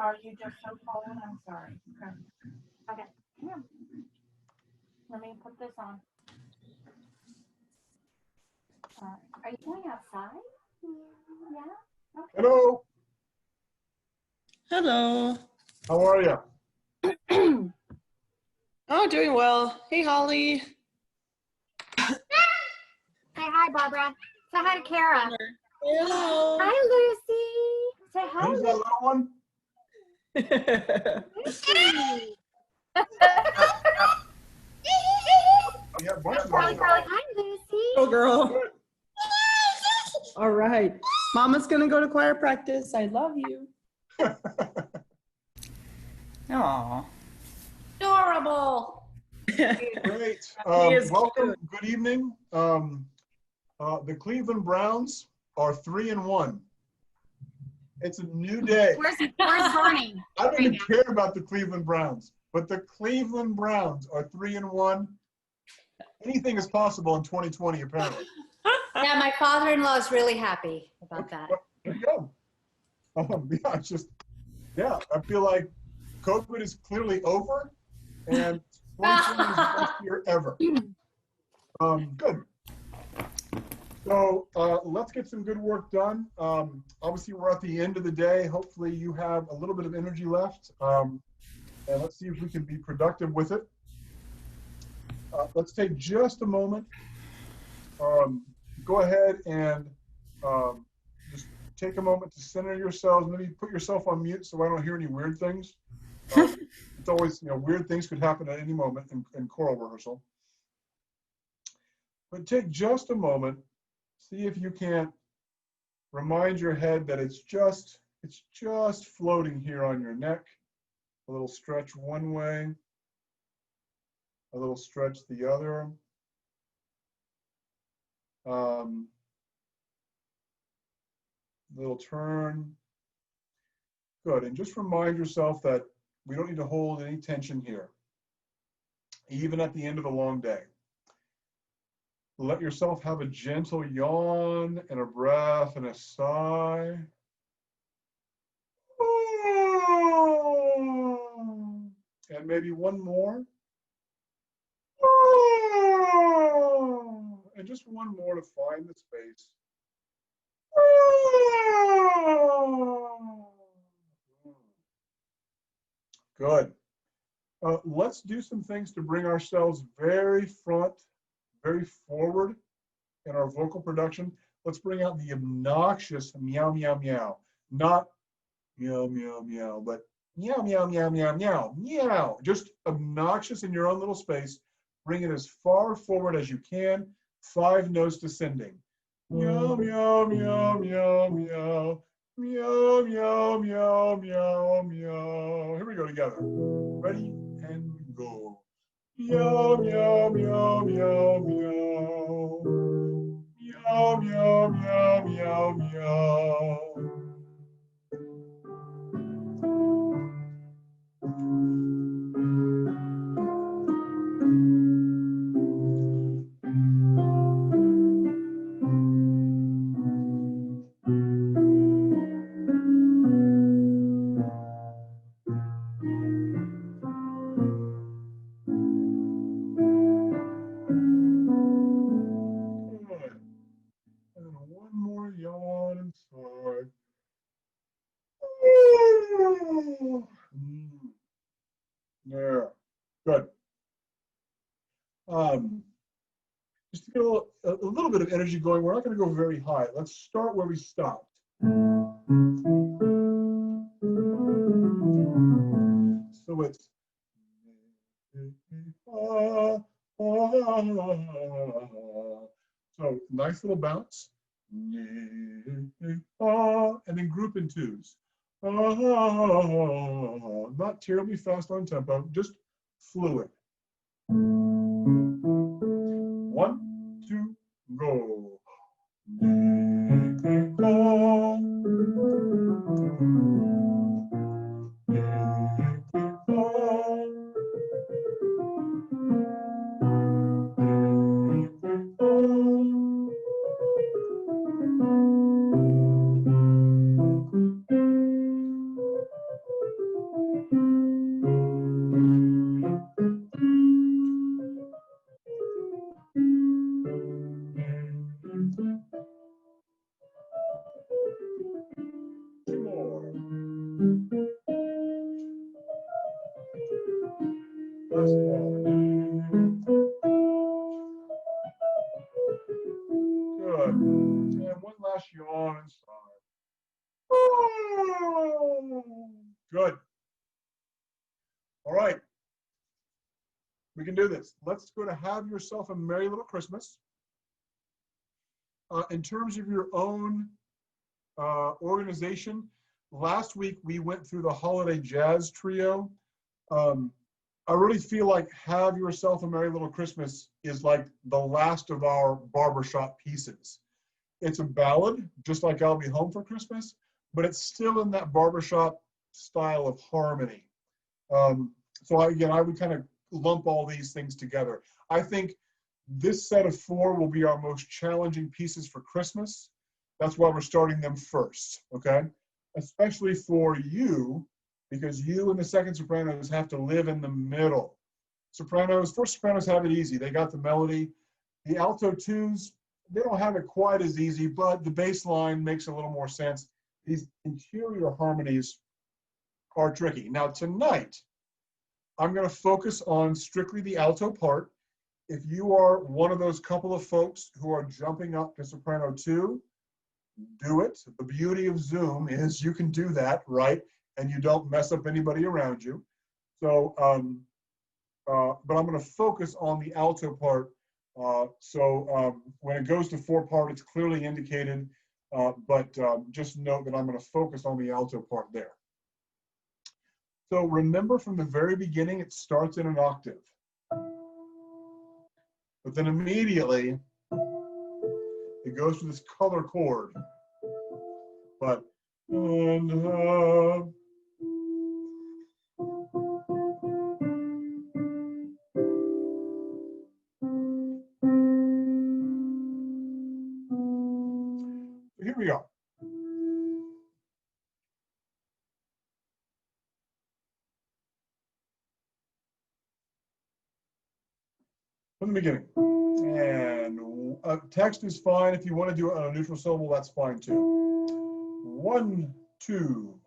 Are you just so cold? I'm sorry. Okay. Okay. Come here. Let me put this on. Are you going outside? Yeah. Okay. Hello. Hello. How are you? Oh, doing well. Hey, Holly. Say hi, Barbara. Say hi to Kara. Hello. Hi, Lucy. Say hi, Who's that little one? Lucy. Yeah, a bunch of Carly, them. Carly. Hi, Lucy. Oh, girl. All right. Mama's going to go to choir practice. I love you. Aw. Adorable. Great. Welcome. Good evening. The Cleveland Browns are 3-1. It's a new day. Where's Bernie? I don't even care about the Cleveland Browns, but the Cleveland Browns are 3-1. Anything is possible in 2020, apparently. Yeah, my father-in-law is really happy about that. There you go. Yeah, it's just, yeah, I feel like COVID is clearly over, and 2020 is the best year ever. Good. So let's get some good work done. Obviously, we're at the end of the day. Hopefully, you have a little bit of energy left, and let's see if we can be productive with it. Let's take just a moment. Go ahead and just take a moment to center yourselves. Maybe put yourself on mute so I don't hear any weird things. It's always, weird things could happen at any moment in choral rehearsal. But take just a moment. See if you can't remind your head that it's just floating here on your neck. A little stretch one way, a little stretch the other. Little turn. Good, and just remind yourself that we don't need to hold any tension here, even at the end of a long day. Let yourself have a gentle yawn and a breath and a sigh. And maybe one more. And just one more to find the space. Good. Let's do some things to bring ourselves very front, very forward in our vocal production. Let's bring out the obnoxious meow, meow, meow. Not meow, meow, meow, but meow, meow, meow, meow, meow, meow. Just obnoxious in your own little space. Bring it as far forward as you can. 5 notes descending. Meow, meow, meow, meow, meow. Meow, meow, meow, meow, meow. Here we go together. Ready and go. Meow, meow, meow, meow, meow. Meow, meow, meow, meow, meow. And one more yawn and sigh. Yeah, good. Just to get a little bit of energy going, we're not going to go very high. Let's start where we stopped. So it's so nice little bounce. And then group in twos. Not terribly fast on tempo, just fluid. 1, 2, go. Good. And one last yawn and sigh. Oh, good. All right. We can do this. Let's go to Have Yourself a Merry Little Christmas. In terms of your own organization, last week we went through the Holiday Jazz Trio. I really feel like Have Yourself a Merry Little Christmas is like the last of our barbershop pieces. It's a ballad, just like I'll Be Home for Christmas, but it's still in that barbershop style of harmony. So again, I would kind of lump all these things together. I think this set of 4 will be our most challenging pieces for Christmas. That's why we're starting them first, okay? Especially for you, because you and the second sopranos have to live in the middle. First sopranos have it easy. They got the melody. The alto 2s, they don't have it quite as easy, but the bass line makes a little more sense. These interior harmonies are tricky. Now tonight, I'm going to focus on strictly the alto part. If you are one of those couple of folks who are jumping up to soprano 2, do it. The beauty of Zoom is you can do that, right? And you don't mess up anybody around you. So, but I'm going to focus on the alto part. When it goes to 4-part, it's clearly indicated, but just note that I'm going to focus on the alto part there. So remember from the very beginning, it starts in an octave. But then immediately, it goes to this color chord. But, here we go. From the beginning. And text is fine. If you want to do it on a neutral syllable, that's fine too. 1, 2.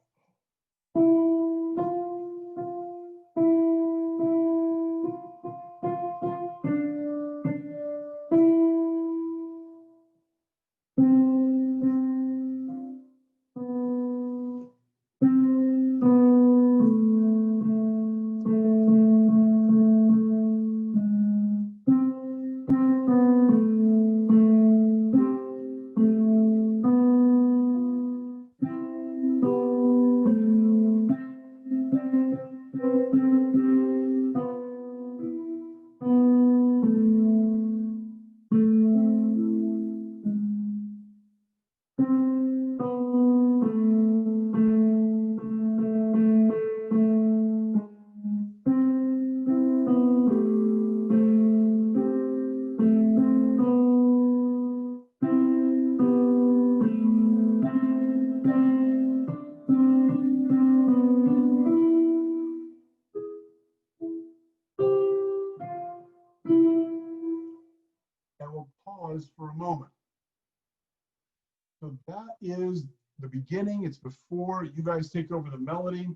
For a moment. So that is the beginning. It's before you guys take over the melody.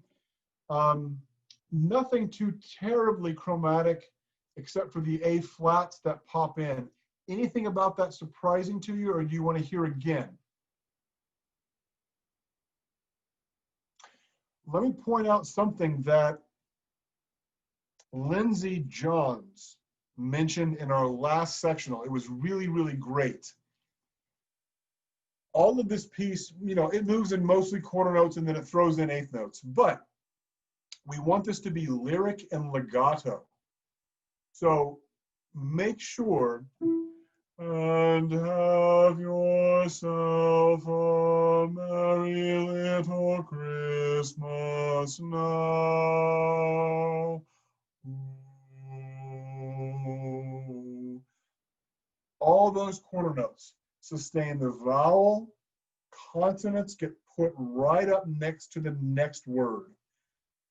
Nothing too terribly chromatic except for the A flats that pop in. Anything about that surprising to you, or do you want to hear again? Let me point out something that Lindsay Johns mentioned in our last sectional. It was really, really great. All of this piece, you know, it moves in mostly quarter notes and then it throws in eighth notes, but we want this to be lyric and legato. So make sure and have yourself a merry little Christmas now. All those quarter notes sustain the vowel, consonants get put right up next to the next word.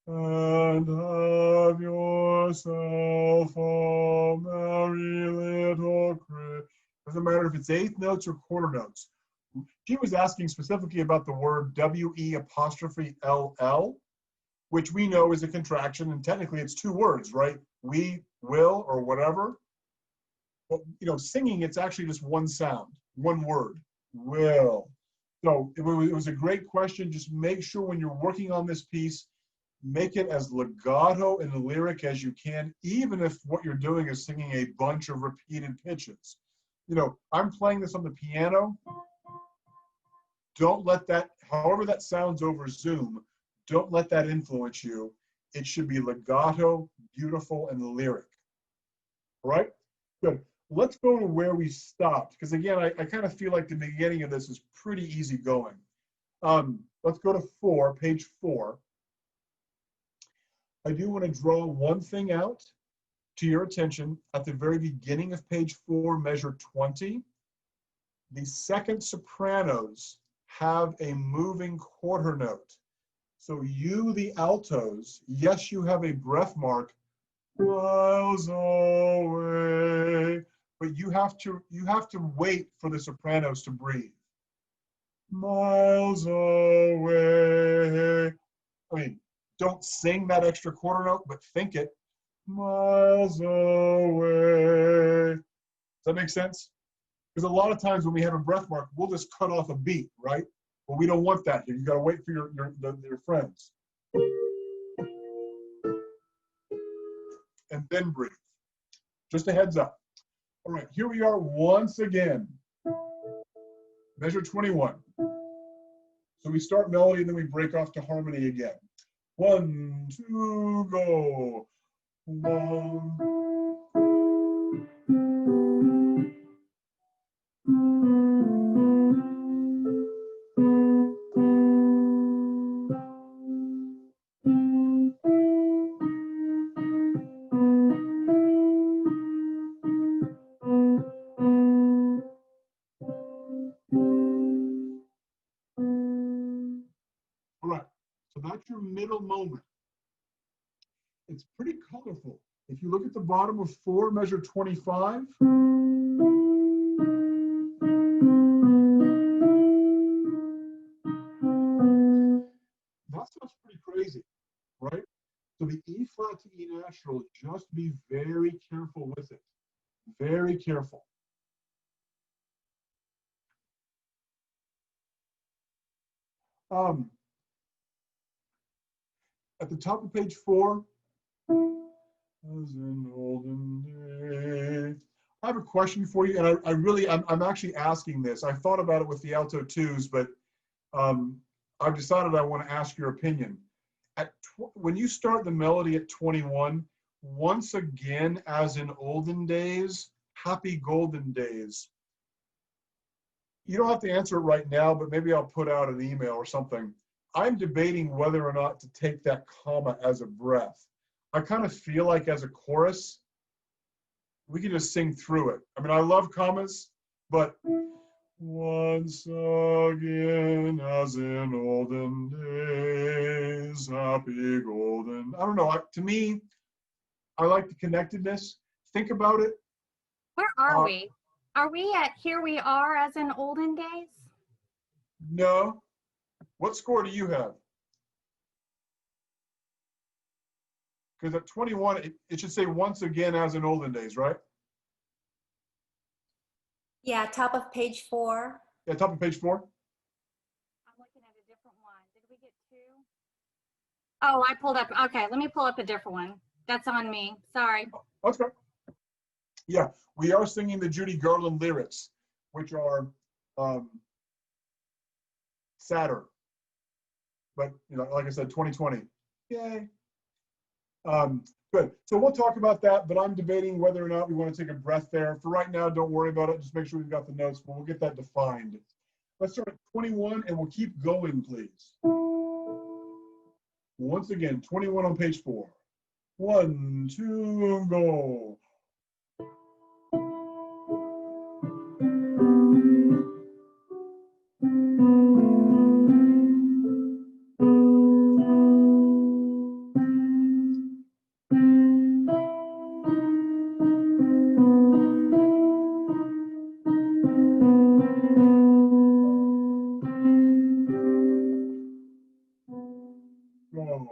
And have yourself a merry little Christmas. Doesn't matter if it's eighth notes or quarter notes. She was asking specifically about the word W-E''LL, which we know is a contraction, and technically it's 2 words, right? We will or whatever. But, you know, singing, it's actually just 1 sound. One word, will. So it was a great question. Just make sure when you're working on this piece, make it as legato and lyric as you can, even if what you're doing is singing a bunch of repeated pitches. You know, I'm playing this on the piano. Don't let that, however that sounds over Zoom, don't let that influence you. It should be legato, beautiful, and lyric. All right? Good. Let's go to where we stopped, because again, I kind of feel like the beginning of this is pretty easy going. Let's go to page 4. I do want to draw one thing out to your attention. At the very beginning of page 4, measure 20, the second sopranos have a moving quarter note. So you, the altos, yes, you have a breath mark, miles away, but you have to wait for the sopranos to breathe. Miles away. I mean, don't sing that extra quarter note, but think it. Miles away. Does that make sense? Because a lot of times when we have a breath mark, we'll just cut off a beat, right? But we don't want that here. You got to wait for your friends. And then breathe. Just a heads up. All right, here we are once again. Measure 21. So we start melody and then we break off to harmony again. 1, 2, go. 1. All right, so that's your middle moment. It's pretty colorful. If you look at the bottom of 4, measure 25. That sounds pretty crazy, right? So the E flat to E natural, just be very careful with it. Very careful. At the top of page 4, as in olden days. I have a question for you, and I'm actually asking this. I thought about it with the alto 2s, but I've decided I want to ask your opinion. When you start the melody at 21, once again, as in olden days, happy golden days. You don't have to answer it right now, but maybe I'll put out an email or something. I'm debating whether or not to take that comma as a breath. I kind of feel like as a chorus, we can just sing through it. I mean, I love commas, but once again, as in olden days, happy golden. I don't know. To me, I like the connectedness. Think about it. Where are we? Are we at Here We Are as in olden days? No. What score do you have? Because at 21, it should say once again as in olden days, right? Yeah, top of page 4. Yeah, top of page 4. I'm looking at a different one. Did we get 2? Oh, I pulled up. Okay, let me pull up a different one. That's on me. Sorry. That's good. Yeah, we are singing the Judy Garland lyrics, which are sadder. But, you know, like I said, 2020. Yay. Good. So we'll talk about that, but I'm debating whether or not we want to take a breath there. For right now, don't worry about it. Just make sure we've got the notes, but we'll get that defined. Let's start at 21, and we'll keep going, please. Once again, 21 on page 4. 1, 2, go. Go.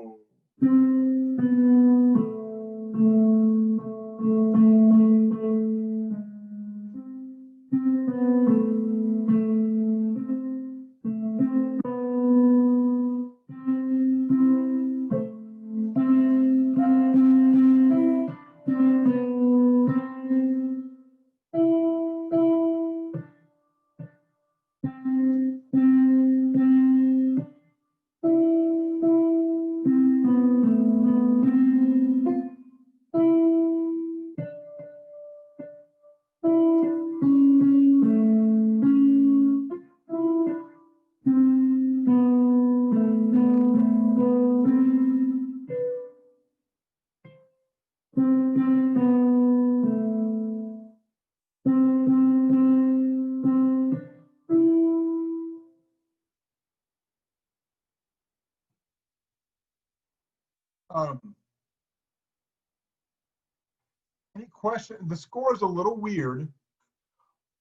question, the score is a little weird.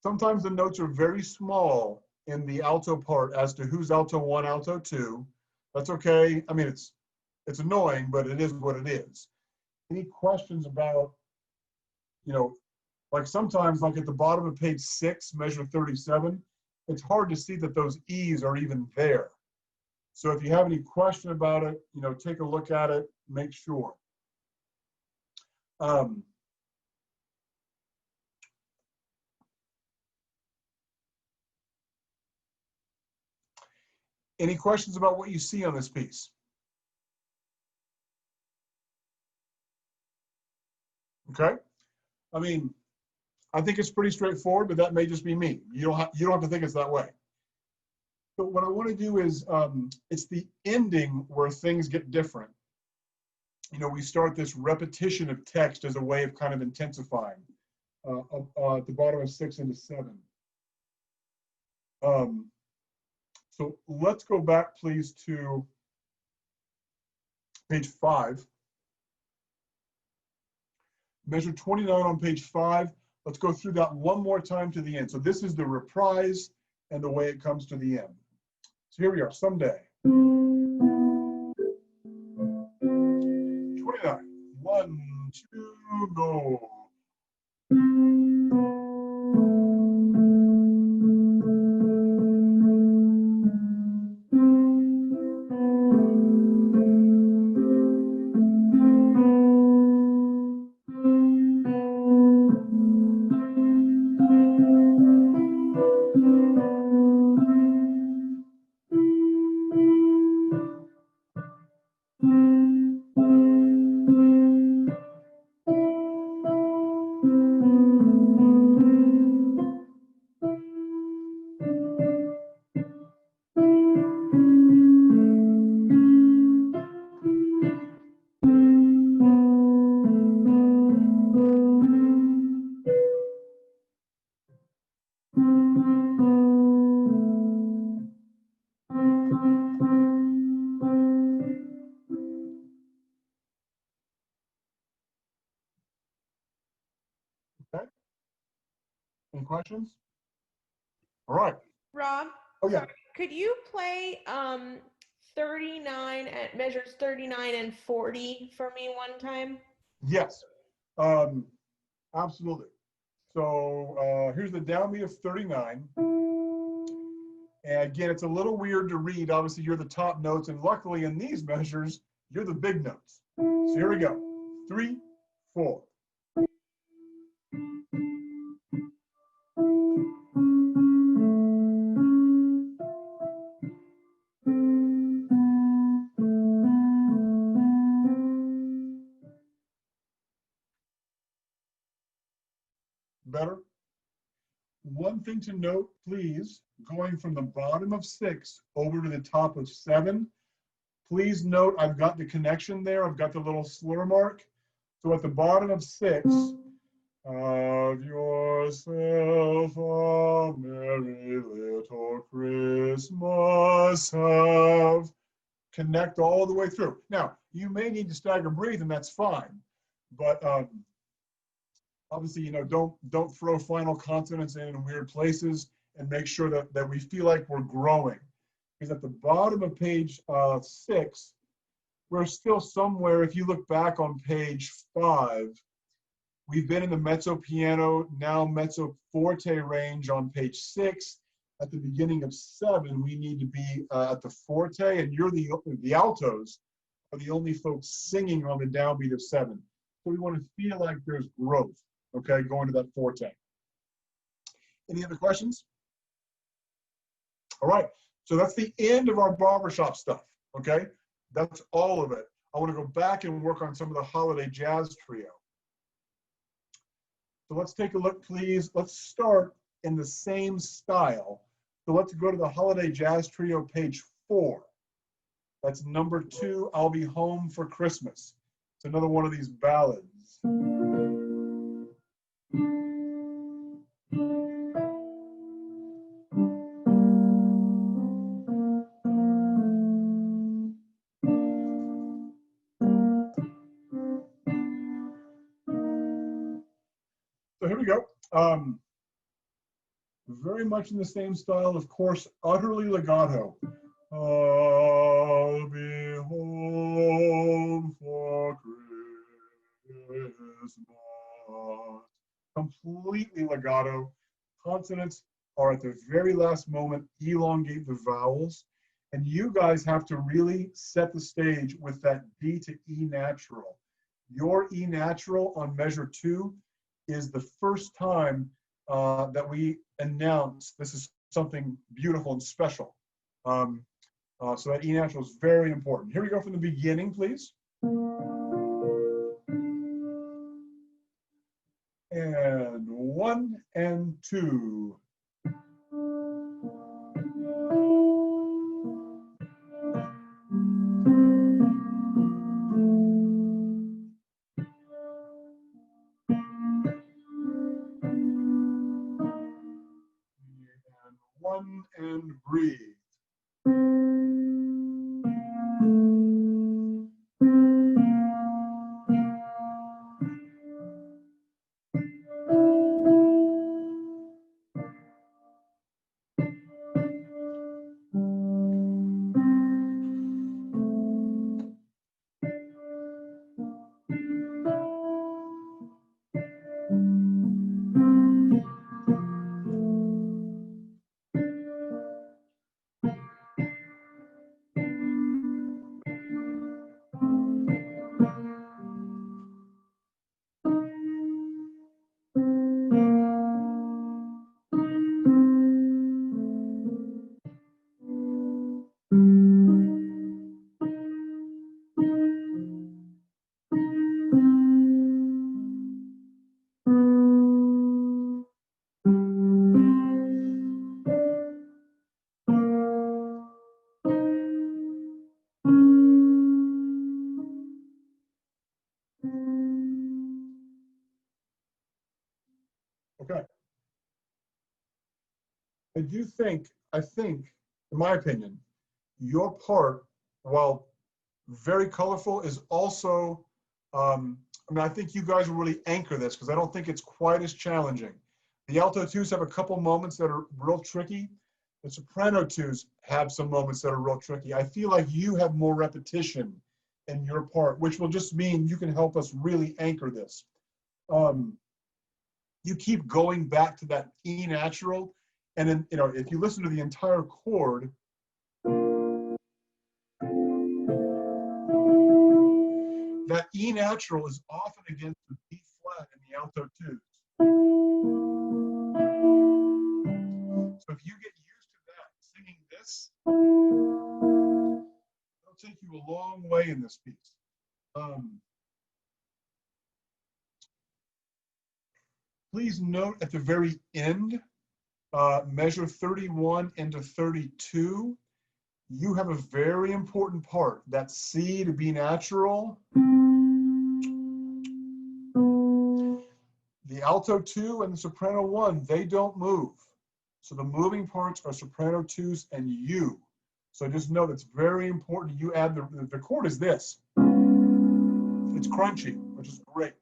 Sometimes the notes are very small in the alto part as to who's alto 1, alto 2. That's okay. I mean, it's annoying, but it is what it is. Any questions about, like sometimes like at the bottom of page 6, measure 37, it's hard to see that those E's are even there. So if you have any question about it, take a look at it, make sure. Any questions about what you see on this piece? Okay. I mean, I think it's pretty straightforward, but that may just be me. You don't have to think it's that way. But what I want to do is, it's the ending where things get different. We start this repetition of text as a way of kind of intensifying at the bottom of 6 into 7. So let's go back, please, to page 5. Measure 29 on page 5. Let's go through that one more time to the end. So this is the reprise and the way it comes to the end. So here we are, someday. 29. 1, 2, go. Okay. Any questions? All right. Rob, Oh, yeah. sorry, could you play 39 at measures 39 and 40 for me one time? Yes. Absolutely. So here's the downbeat of 39. And again, it's a little weird to read. Obviously, you're the top notes, and luckily in these measures, you're the big notes. So here we go. 3, 4. Better? One thing to note, please, going from the bottom of 6 over to the top of 7, please note I've got the connection there. I've got the little slur mark. So at the bottom of 6, have yourself a merry little Christmas. Have. Connect all the way through. Now, you may need to stagger breathe, and that's fine. But obviously, don't throw final consonants in weird places, and make sure that we feel like we're growing. Because at the bottom of page 6, we're still somewhere. If you look back on page 5, we've been in the mezzo piano, now mezzo forte range on page 6. At the beginning of 7, we need to be at the forte, and you're the altos are the only folks singing on the downbeat of 7. So we want to feel like there's growth, okay, going to that forte. Any other questions? All right, so that's the end of our barbershop stuff, okay? That's all of it. I want to go back and work on some of the holiday jazz trio. So let's take a look, please. Let's start in the same style. So let's go to the holiday jazz trio, page 4. That's number 2, I'll Be Home for Christmas. It's another one of these ballads. Very much in the same style, of course, utterly legato. I'll be home for Christmas. Completely legato. Consonants are at the very last moment, elongate the vowels. And you guys have to really set the stage with that D to E natural. Your E natural on measure 2 is the first time that we announce this is something beautiful and special. So that E natural is very important. Here we go from the beginning, please. And 1 and 2. And 1 and breathe. Okay. I think, in my opinion, your part, while very colorful, is also, I think you guys will really anchor this because I don't think it's quite as challenging. The alto twos have a couple moments that are real tricky. The soprano twos have some moments that are real tricky. I feel like you have more repetition in your part, which will just mean you can help us really anchor this. You keep going back to that E natural, and then, if you listen to the entire chord, that E natural is often against the B flat in the alto twos. So if you get used to that, singing this, it'll take you a long way in this piece. Please note at the very end, measure 31 into 32, you have a very important part, that C to B natural. The alto 2 and the soprano 1, they don't move. So the moving parts are soprano 2s and U. So just know that's very important. You add the chord is this. It's crunchy, which is great.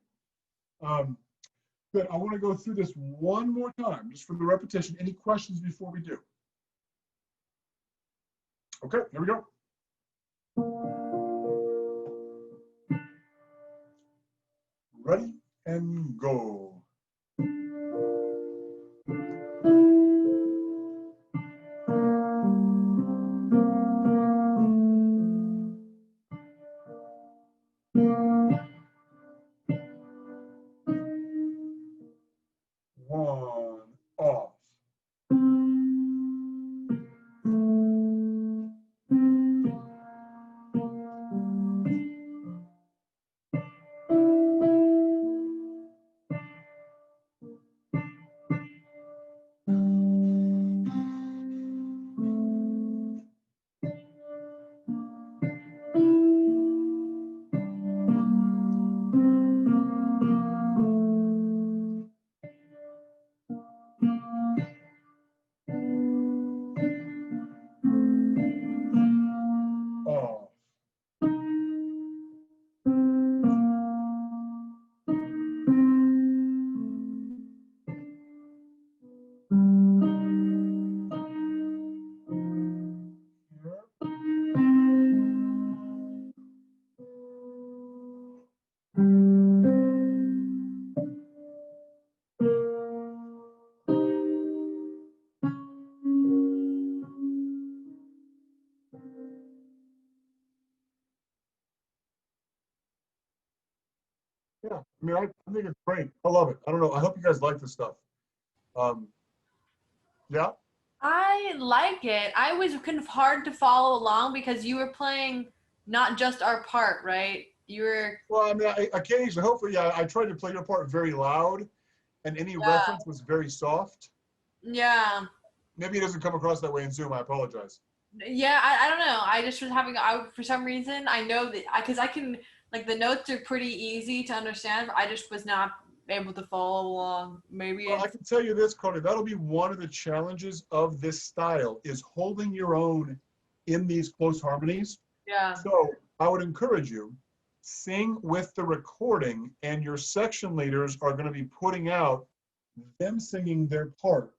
Good. I want to go through this one more time, just for the repetition. Any questions before we do? Okay, here we go. Ready and go. One, off. I mean, I think it's great. I love it. I don't know. I hope you guys like this stuff. Yeah. I like it. I was kind of hard to follow along because you were playing not just our part, right? You were, Well, I mean, occasionally, hopefully, yeah, I tried to play your part very loud, and any reference was very soft. yeah. Maybe it doesn't come across that way in Zoom. I apologize. Yeah, I don't know. I just was having, for some reason, I know that, because I can, like, the notes are pretty easy to understand, but I just was not able to follow along. Maybe Well, I it's, can tell you this, Cody, that'll be one of the challenges of this style is holding your own in these close harmonies. yeah. So I would encourage you, sing with the recording, and your section leaders are going to be putting out them singing their part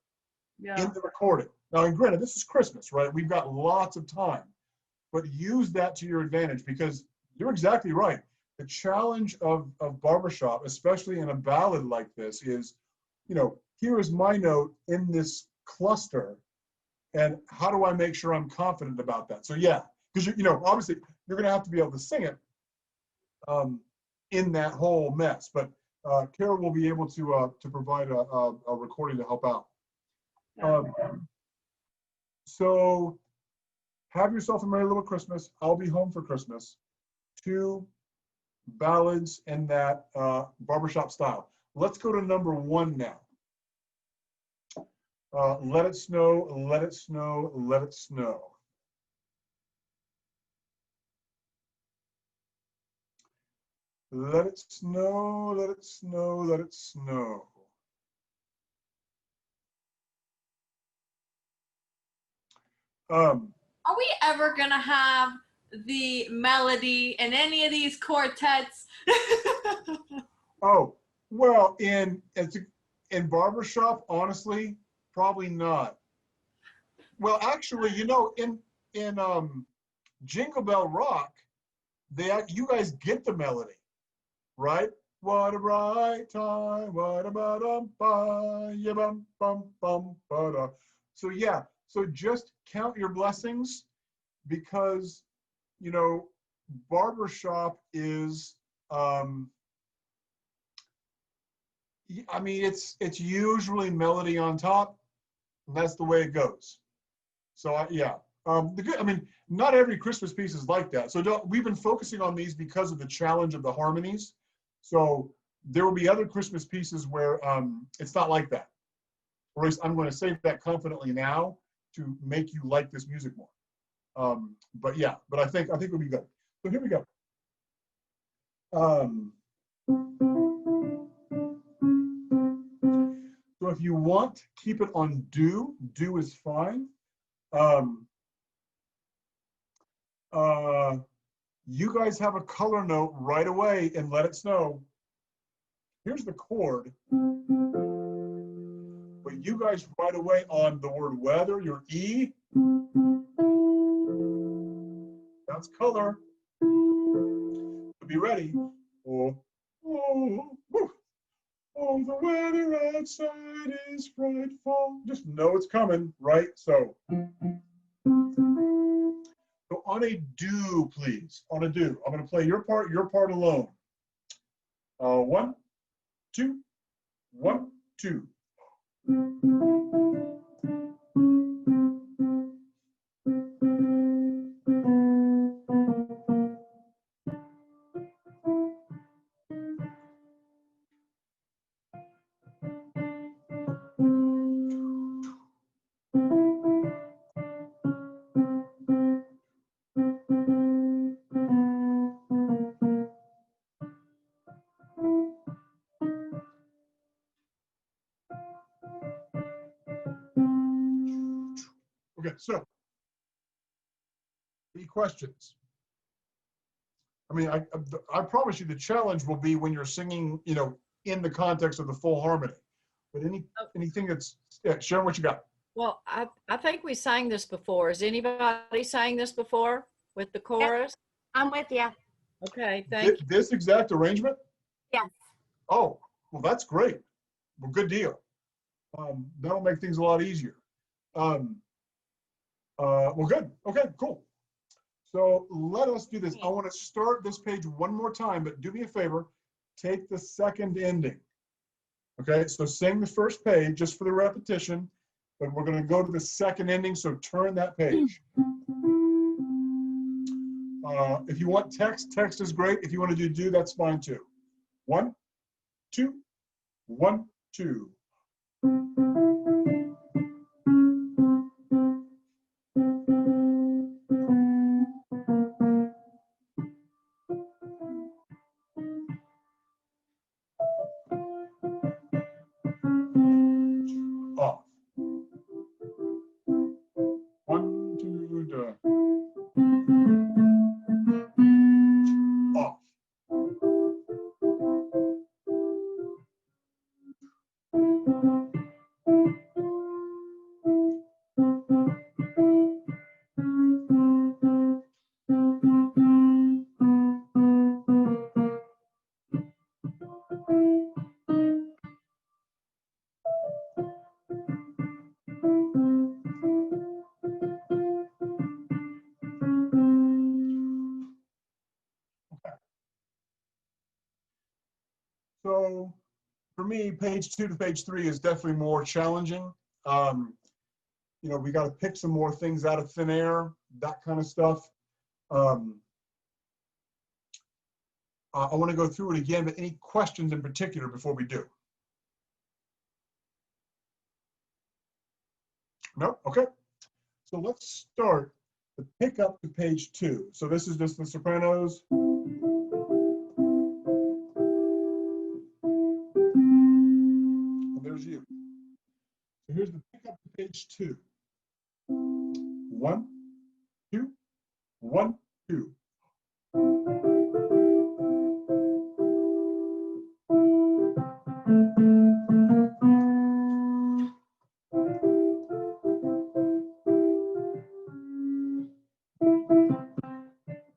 Yeah. in the recording. Now, and granted, this is Christmas, right? We've got lots of time, but use that to your advantage because you're exactly right. The challenge of barbershop, especially in a ballad like this, is, here is my note in this cluster, and how do I make sure I'm confident about that? So yeah, because obviously you're going to have to be able to sing it in that whole mess. But Carol will be able to provide a recording to help out. So have yourself a merry little Christmas. I'll be home for Christmas. 2 ballads in that barbershop style. Let's go to number 1 now. Let it snow, let it snow, let it snow. Let it snow, let it snow, let it snow. Are we ever going to have the melody in any of these quartets? Oh, well, in barbershop, honestly, probably not. Well, actually, in Jingle Bell Rock, you guys get the melody, right? What a bright time, what a bum bum bum ba. So yeah, so just count your blessings because barbershop is I mean it's usually melody on top, and that's the way it goes. So yeah. I mean, not every Christmas piece is like that. So we've been focusing on these because of the challenge of the harmonies. So there will be other Christmas pieces where it's not like that. Or at least I'm going to say that confidently now to make you like this music more. But yeah, but I think we'll be good. So here we go. So if you want, keep it on do. Do is fine. You guys have a color note right away and Let It Snow. Here's the chord. But you guys right away on the word weather, your E. That's color. So be ready. Oh, the weather outside is frightful. Just know it's coming, right? So on a do, please. On a do. I'm going to play your part alone. 1, 2, 1, 2. Okay, so any questions? I mean, I promise you the challenge will be when you're singing, in the context of the full harmony. But anything that's, yeah, Sharon, what you got? Well, I think we sang this before. Has anybody sang this before with the chorus? I'm with you. Okay, thank you. This exact arrangement? Yes. Oh, well, that's great. Well, good deal. That'll make things a lot easier. Well, good. Okay, cool. So let us do this. I want to start this page one more time, but do me a favor. take the second ending. Okay, so sing the first page just for the repetition, but we're going to go to the second ending, so turn that page. If you want text, text is great. If you want to do, that's fine too. 1, 2, 1, 2. Off. 1, 2, done. Off. So for me, page 2 to page 3 is definitely more challenging. You know, we got to pick some more things out of thin air, that kind of stuff. I want to go through it again, but any questions in particular before we do? No? Okay. So let's start the pick up to page 2. So this is just the sopranos. And there's you. So here's the pick up to page 2. 1, 2, 1, 2.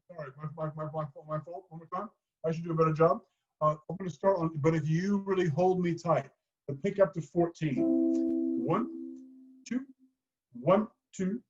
Sorry, my fault. One more time. I should do a better job. I'm going to start on, but if you really hold me tight, the pick up to 14. 1, 2, 1, 2.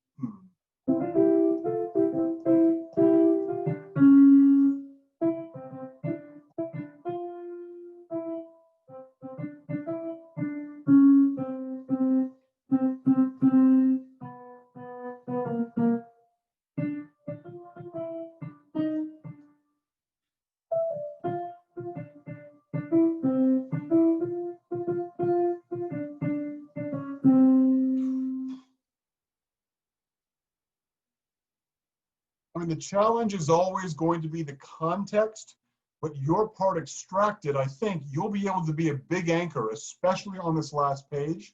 I mean, the challenge is always going to be the context, but your part extracted, I think you'll be able to be a big anchor, especially on this last page.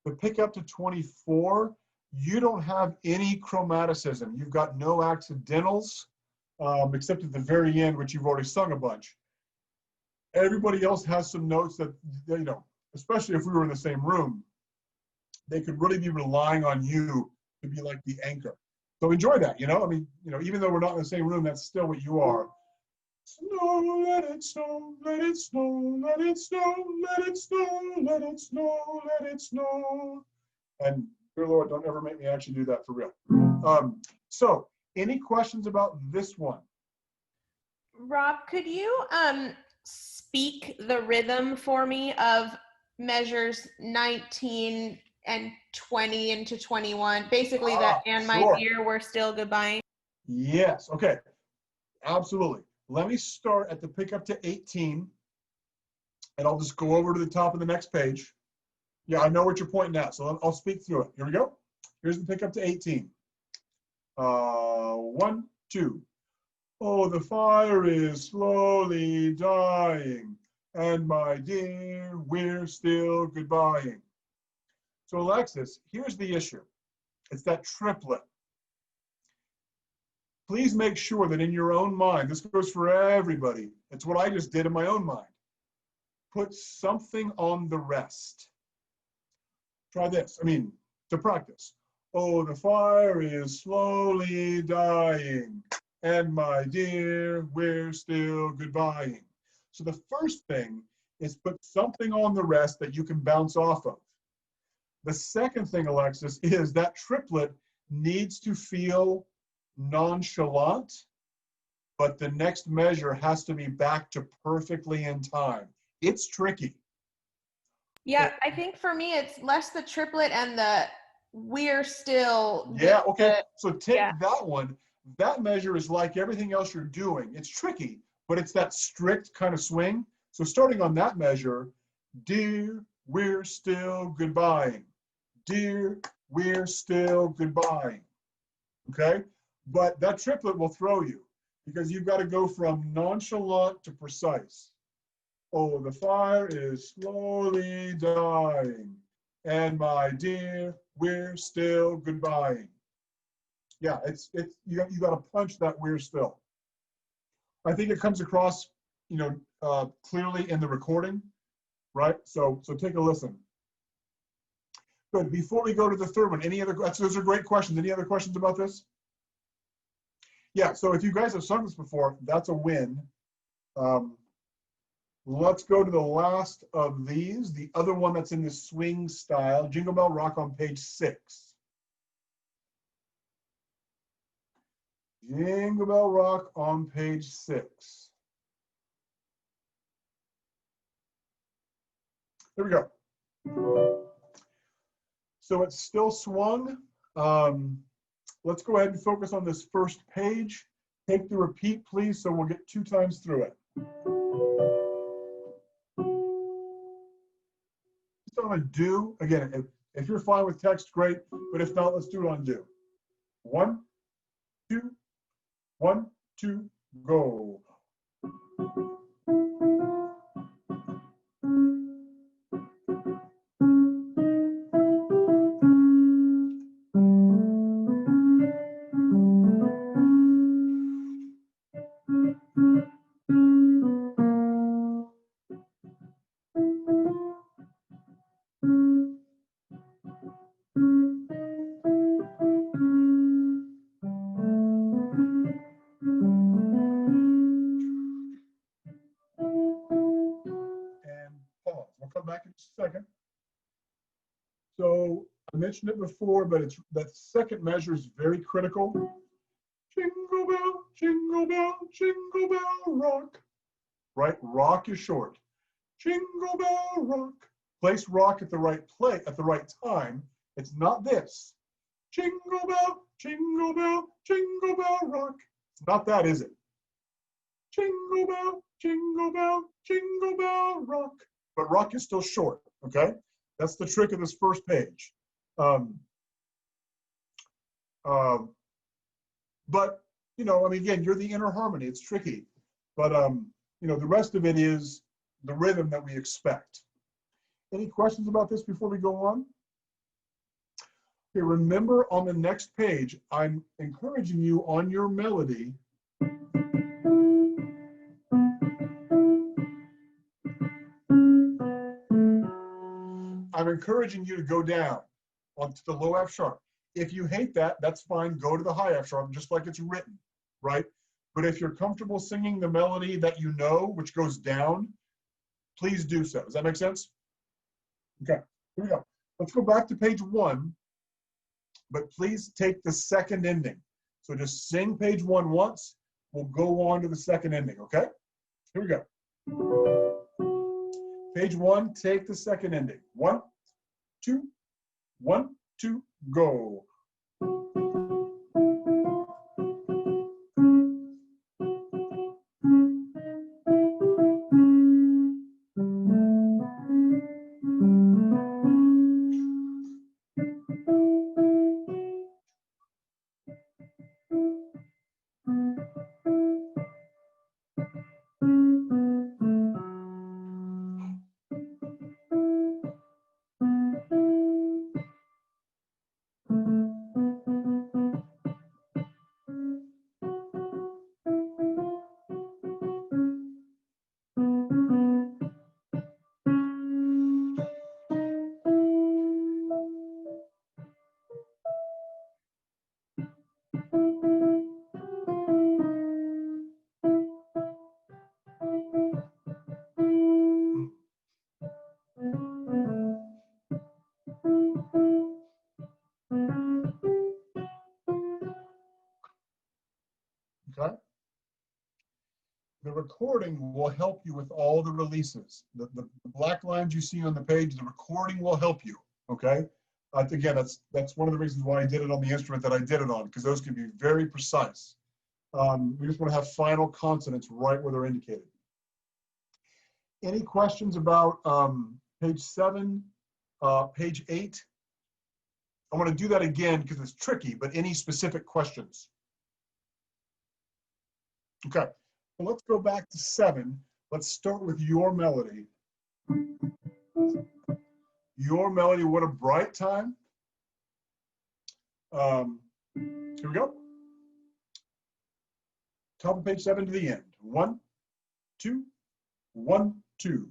But pick up to 24, you don't have any chromaticism. You've got no accidentals, except at the very end, which you've already sung a bunch. Everybody else has some notes that, you know, especially if we were in the same room, they could really be relying on you to be like the anchor. So enjoy that, you know? I mean, you know, even though we're not in the same room, that's still what you are. Snow, let it snow, let it snow, let it snow, let it snow, let it snow, let it snow. And dear Lord, don't ever make me actually do that for real. So any questions about this one? Rob, could you speak the rhythm for me of measures 19 and 20 into 21? Basically that and my Sure. dear, we're still goodbye. Yes, okay, absolutely. Let me start at the pick up to 18, and I'll just go over to the top of the next page. Yeah, I know what you're pointing at, so I'll speak through it. Here we go. Here's the pick up to 18. 1, 2. Oh, the fire is slowly dying, and my dear, we're still goodbying. So Alexis, here's the issue. It's that triplet. Please make sure that in your own mind, this goes for everybody. It's what I just did in my own mind. Put something on the rest. Try this, to practice. Oh, the fire is slowly dying, and my dear, we're still goodbying. So the first thing is put something on the rest that you can bounce off of. The second thing, Alexis, is that triplet needs to feel nonchalant but the next measure has to be back to perfectly in time. It's tricky. Yeah, I think for me it's less the triplet and the we're still. Yeah, okay. So take yeah. that one. That measure is like everything else you're doing. It's tricky, but it's that strict kind of swing. So starting on that measure, dear, we're still goodbying. Dear, we're still goodbying. Okay? But that triplet will throw you because you've got to go from nonchalant to precise. Oh, the fire is slowly dying. And my dear, we're still goodbying. Yeah, you got to punch that we're still. I think it comes across, clearly in the recording, right? So take a listen. Good. Before we go to the third one, those are great questions. Any other questions about this? Yeah, so if you guys have sung this before, that's a win. Let's go to the last of these, the other one that's in the swing style, Jingle Bell Rock on page 6. Jingle Bell Rock on page 6. Here we go. So it's still swung. Let's go ahead and focus on this first page. Take the repeat, please, so we'll get 2 times through it. Just on a do. Again, if you're fine with text, great. But if not, let's do it on do. 1, 2, 1, 2, go. We'll come back in a second. So I mentioned it before, but that second measure is very critical. Jingle bell, jingle bell, jingle bell rock. Right? Rock is short. Jingle bell rock. Place rock at the right place at the right time. It's not this. Jingle bell, jingle bell, jingle bell rock. It's not that, is it? Jingle bell, jingle bell, jingle bell rock. But rock is still short, okay? That's the trick of this first page. But, again, you're the inner harmony. It's tricky. But, the rest of it is the rhythm that we expect. Any questions about this before we go on? Okay, remember on the next page, I'm encouraging you on your melody. I'm encouraging you to go down onto the low F sharp. If you hate that, that's fine. Go to the high F sharp, just like it's written, right? But if you're comfortable singing the melody that you know, which goes down, please do so. Does that make sense? Okay, here we go. Let's go back to page 1, but please take the second ending. So just sing page 1 once. We'll go on to the second ending, okay? Here we go. Page 1, take the second ending. 1, 2, 1, 2, go. Okay. recording will help you with all the releases. The black lines you see on the page, the recording will help you, okay? Again, that's one of the reasons why I did it on the instrument that I did it on, because those can be very precise. We just want to have final consonants right where they're indicated. Any questions about page 7, page 8? I want to do that again because it's tricky, but any specific questions? Okay, well, let's go back to 7. Let's start with your melody. Your melody, what a bright time. Here we go. Top of page 7 to the end. 1, 2, 1, 2.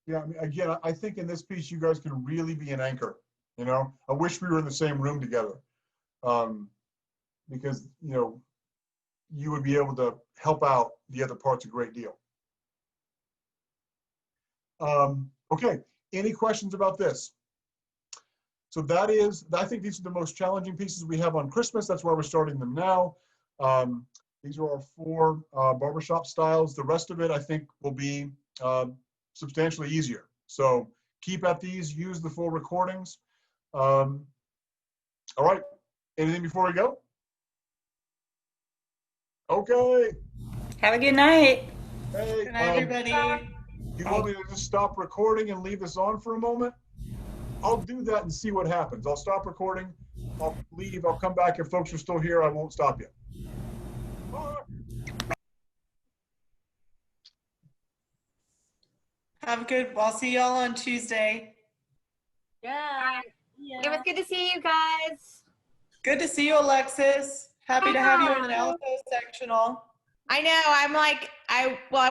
Yeah, I mean, again, I think in this piece, you guys can really be an anchor. You know, I wish we were in the same room together, because, you know, you would be able to help out the other parts a great deal. Okay, any questions about this? So that is, I think these are the most challenging pieces we have on Christmas. That's why we're starting them now. These are our 4 barbershop styles. The rest of it, I think, will be substantially easier. So keep at these, use the full recordings. All right, anything before we go? Okay. Have a good night. Hey, Good night, everybody. you want me to just stop recording and leave this on for a moment? I'll do that and see what happens. I'll stop recording. I'll leave. I'll come back. If folks are still here, I won't stop you. Bye. Have a good, I'll see y'all on Tuesday. Yeah. It was good to see you guys. Good to see you, Alexis. Happy to have you in an alto sectional. I know. I'm like, well,